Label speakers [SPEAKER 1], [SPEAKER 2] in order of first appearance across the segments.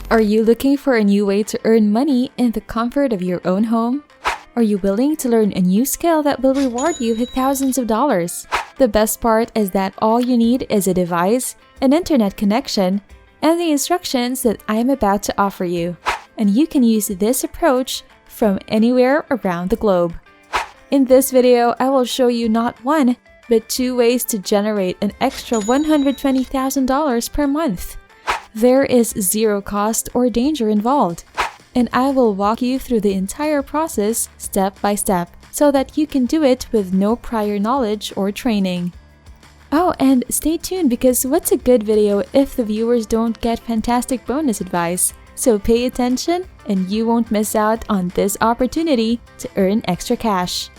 [SPEAKER 1] Are you looking for a new way to earn money in the comfort of your own home? Are you willing to learn a new skill that will reward you with thousands of dollars? The best part is that all you need is a device, an internet connection, and the instructions that I am about to offer you. And you can use this approach from anywhere around the globe. In this video, I will show you not one, but 2 ways to generate an extra $120,000 per month. There is zero cost or danger involved, and I will walk you through the entire process step by step so that you can do it with no prior knowledge or training. Oh, and stay tuned because what's a good video if the viewers don't get fantastic bonus advice? So pay attention and you won't miss out on this opportunity to earn extra cash.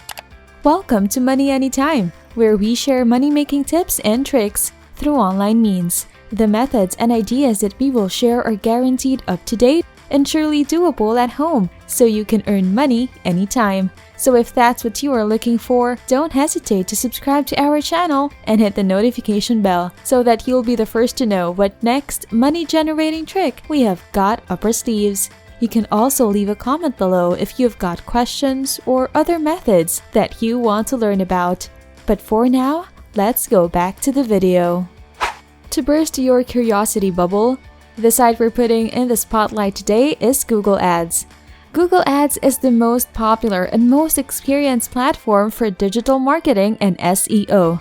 [SPEAKER 1] Welcome to Money Anytime, where we share money-making tips and tricks through online means. The methods and ideas that we will share are guaranteed up-to-date and surely doable at home, so you can earn money anytime. So if that's what you are looking for, don't hesitate to subscribe to our channel and hit the notification bell so that you'll be the first to know what next money-generating trick we have got up our sleeves. You can also leave a comment below if you've got questions or other methods that you want to learn about. But for now, let's go back to the video. To burst your curiosity bubble, the site we're putting in the spotlight today is Google Ads. Google Ads is the most popular and most experienced platform for digital marketing and SEO.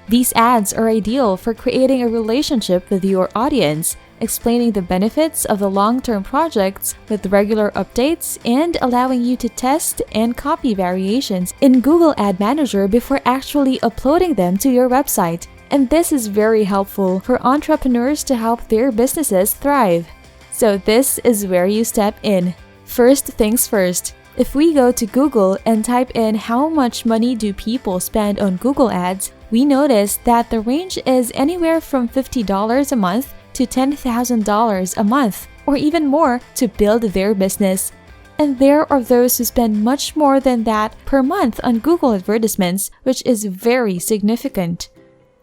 [SPEAKER 1] These ads are ideal for creating a relationship with your audience, explaining the benefits of the long-term projects with regular updates, and allowing you to test and copy variations in Google Ad Manager before actually uploading them to your website. And this is very helpful for entrepreneurs to help their businesses thrive. So this is where you step in. First things first, if we go to Google and type in how much money do people spend on Google Ads, we notice that the range is anywhere from $50 a month to $10,000 a month, or even more to build their business. And there are those who spend much more than that per month on Google advertisements, which is very significant.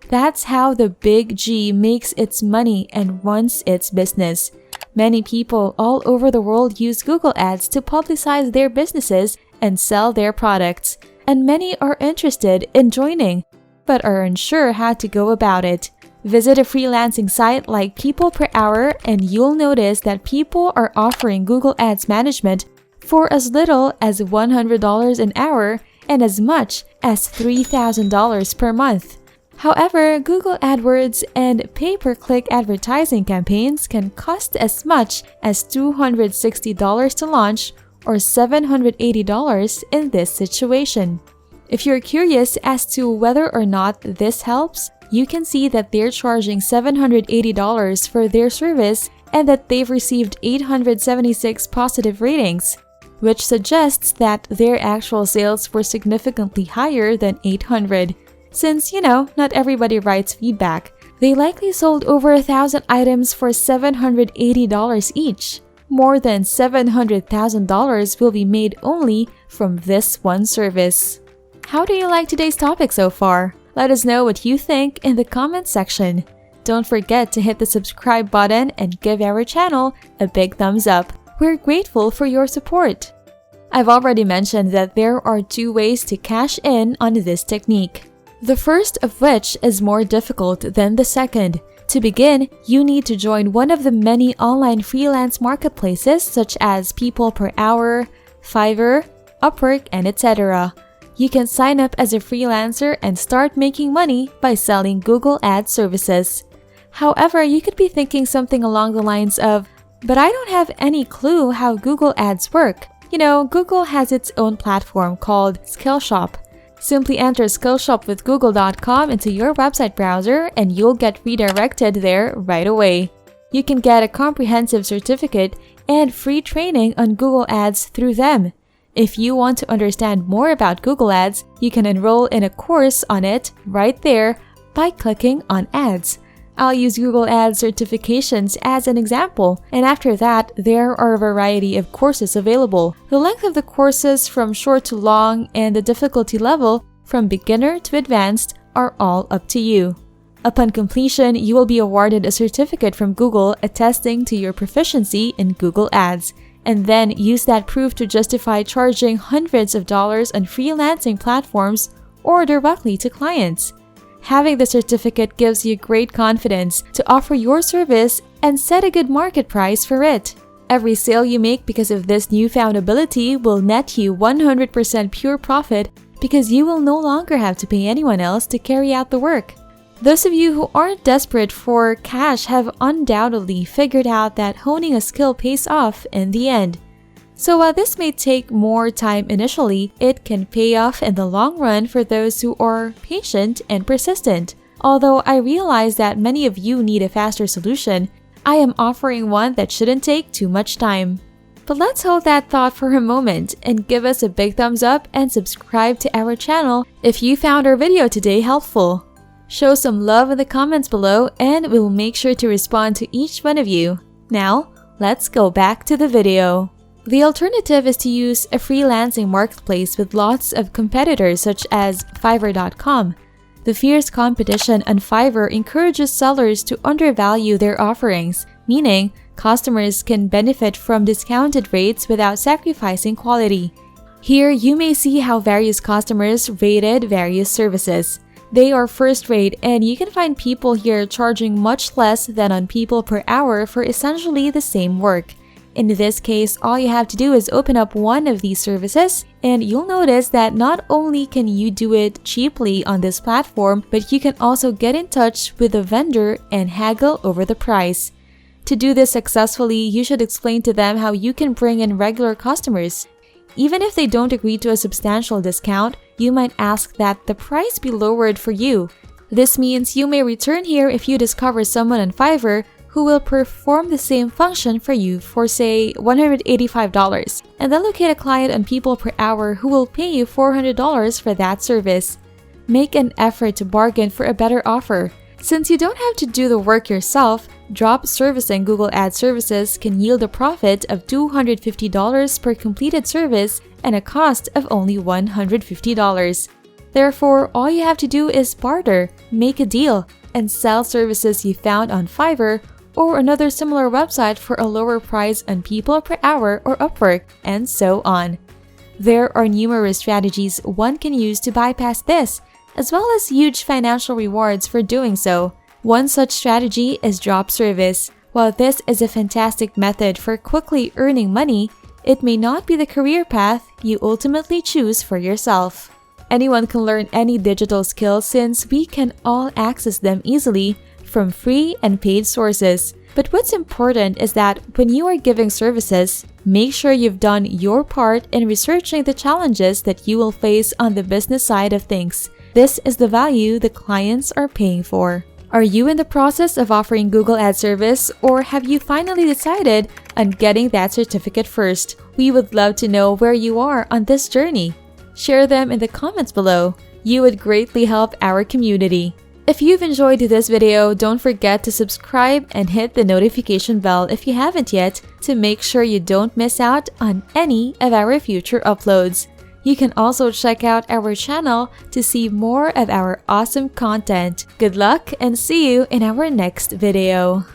[SPEAKER 1] That's how the big G makes its money and runs its business. Many people all over the world use Google Ads to publicize their businesses and sell their products, and many are interested in joining, but are unsure how to go about it. Visit a freelancing site like People Per Hour and you'll notice that people are offering Google Ads management for as little as $100 an hour and as much as $3,000 per month. However, Google AdWords and pay-per-click advertising campaigns can cost as much as $260 to launch or $780 in this situation. If you're curious as to whether or not this helps, you can see that they're charging $780 for their service and that they've received 876 positive ratings, which suggests that their actual sales were significantly higher than 800. Since, not everybody writes feedback, they likely sold over 1,000 items for $780 each. More than $700,000 will be made only from this one service. How do you like today's topic so far? Let us know what you think in the comments section. Don't forget to hit the subscribe button and give our channel a big thumbs up. We're grateful for your support. I've already mentioned that there are 2 ways to cash in on this technique. The first of which is more difficult than the second. To begin, you need to join one of the many online freelance marketplaces such as People Per Hour, Fiverr, Upwork, and etc. You can sign up as a freelancer and start making money by selling Google Ads services. However, you could be thinking something along the lines of, but I don't have any clue how Google Ads work. Google has its own platform called Skillshop. Simply enter skillshopwithgoogle.com into your website browser and you'll get redirected there right away. You can get a comprehensive certificate and free training on Google Ads through them. If you want to understand more about Google Ads, you can enroll in a course on it right there by clicking on Ads. I'll use Google Ads certifications as an example, and after that, there are a variety of courses available. The length of the courses from short to long and the difficulty level from beginner to advanced are all up to you. Upon completion, you will be awarded a certificate from Google attesting to your proficiency in Google Ads, and then use that proof to justify charging hundreds of dollars on freelancing platforms or directly to clients. Having the certificate gives you great confidence to offer your service and set a good market price for it. Every sale you make because of this newfound ability will net you 100% pure profit because you will no longer have to pay anyone else to carry out the work. Those of you who aren't desperate for cash have undoubtedly figured out that honing a skill pays off in the end. So while this may take more time initially, it can pay off in the long run for those who are patient and persistent. Although I realize that many of you need a faster solution, I am offering one that shouldn't take too much time. But let's hold that thought for a moment and give us a big thumbs up and subscribe to our channel if you found our video today helpful. Show some love in the comments below and we'll make sure to respond to each one of you. Now, let's go back to the video. The alternative is to use a freelancing marketplace with lots of competitors such as Fiverr.com. The fierce competition on Fiverr encourages sellers to undervalue their offerings, meaning customers can benefit from discounted rates without sacrificing quality. Here, you may see how various customers rated various services. They are first-rate, and you can find people here charging much less than on people per hour for essentially the same work. In this case, all you have to do is open up one of these services, and you'll notice that not only can you do it cheaply on this platform, but you can also get in touch with the vendor and haggle over the price. To do this successfully, you should explain to them how you can bring in regular customers. Even if they don't agree to a substantial discount, you might ask that the price be lowered for you. This means you may return here if you discover someone on Fiverr who will perform the same function for you for, say, $185, and then locate a client on people per hour who will pay you $400 for that service. Make an effort to bargain for a better offer. Since you don't have to do the work yourself, drop servicing Google Ad services can yield a profit of $250 per completed service and a cost of only $150. Therefore, all you have to do is barter, make a deal, and sell services you found on Fiverr or another similar website for a lower price on people per hour or Upwork, and so on. There are numerous strategies one can use to bypass this, as well as huge financial rewards for doing so. One such strategy is drop service. While this is a fantastic method for quickly earning money, it may not be the career path you ultimately choose for yourself. Anyone can learn any digital skill since we can all access them easily from free and paid sources. But what's important is that when you are giving services, make sure you've done your part in researching the challenges that you will face on the business side of things. This is the value the clients are paying for. Are you in the process of offering Google Ad service, or have you finally decided on getting that certificate first? We would love to know where you are on this journey. Share them in the comments below. You would greatly help our community. If you've enjoyed this video, don't forget to subscribe and hit the notification bell if you haven't yet to make sure you don't miss out on any of our future uploads. You can also check out our channel to see more of our awesome content. Good luck and see you in our next video.